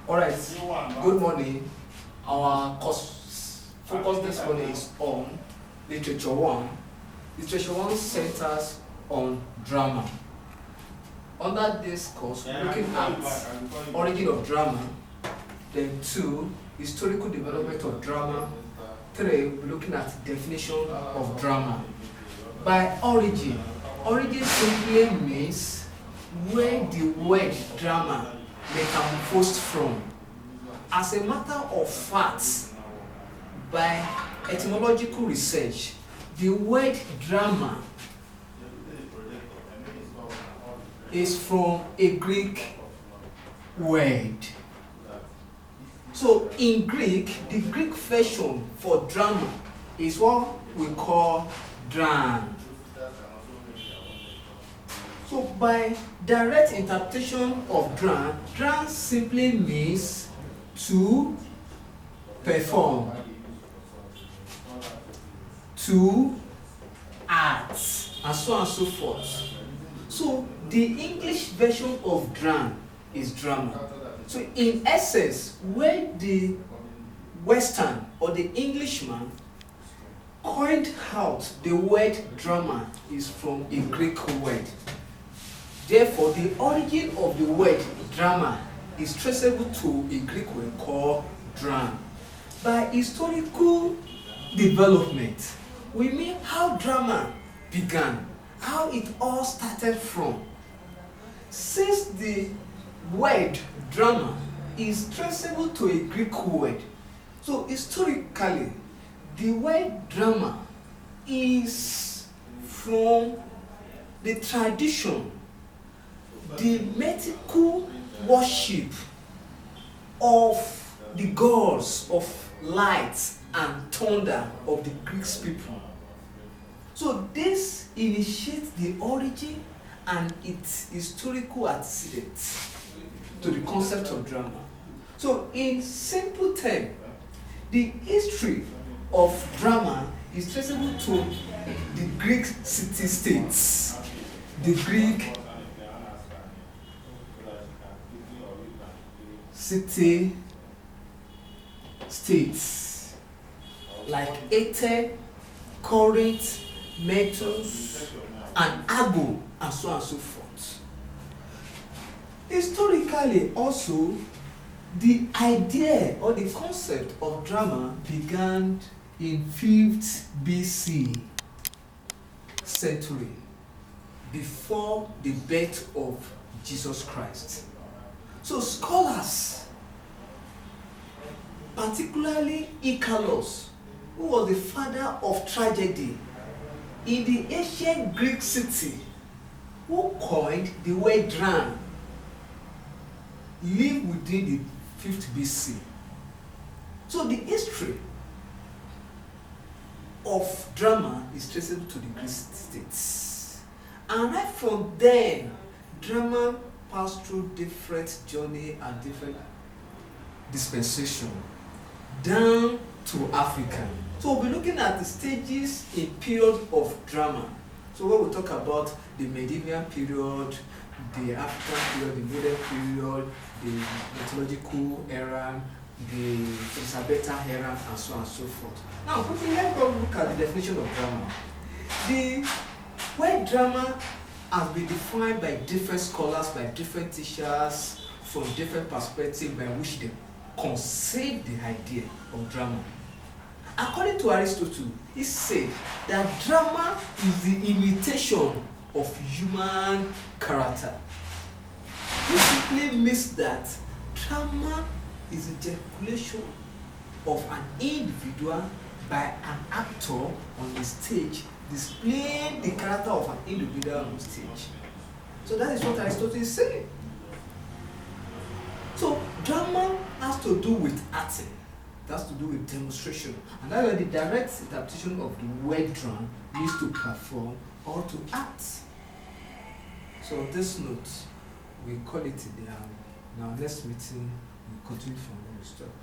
Alright, good morning. Our course focus this morning is on Literature 1. Literature 1 centers on drama. Under this course, we're looking at origin of drama. Then 2, historical development of drama. 3, we're looking at definition of drama. By origin, origin simply means where the word drama metamorphosed from. As a matter of fact, by etymological research, the word drama is from a Greek word. So in Greek, the Greek version for drama is what we call dram. So by direct interpretation of dram, dram simply means to perform, to act, and so on and so forth. So the English version of dram is drama. So in essence, where the Western or the Englishman coined out the word drama is from a Greek word. Therefore, the origin of the word drama is traceable to a Greek word called dram. By historical development, we mean how drama began, how it all started from. Since the word drama is traceable to a Greek word, so historically, the word drama is from the tradition, the mythical worship of the gods of light and thunder of the Greek people. So this initiates the origin and its historical antecedents to the concept of drama. So in simple terms, the history of drama is traceable to the Greek city-states, the Greek city-states like Athens, Corinth, Mettus, and Ago, and so on and so forth. Historically also, the idea or the concept of drama began in 5th BC century, before the birth of Jesus Christ. So scholars, particularly Icarus, who was the father of tragedy in the ancient Greek city, who coined the word drama, lived within the 5th BC. So the history of drama is traceable to the Greek states. And right from then, drama passed through different journey and different dispensation down to Africa. So we'll be looking at the stages in period of drama. So when we talk about the medieval period, the African period, the modern period, the mythological era, the Elizabethan era, and so on and so forth. Now, quickly, let's go look at the definition of drama. The word drama has been defined by different scholars, by different teachers, from different perspectives by which they conceive the idea of drama. According to Aristotle, he said that drama is the imitation of human character. This simply means that drama is a ejaculation of an individual by an actor on the stage, displaying the character of an individual on the stage. So that is what Aristotle is saying. So drama has to do with acting. It has to do with demonstration. And that's why the direct interpretation of the word drama means to perform or to act. So on this note, we call it in our next meeting, we continue from where we stop.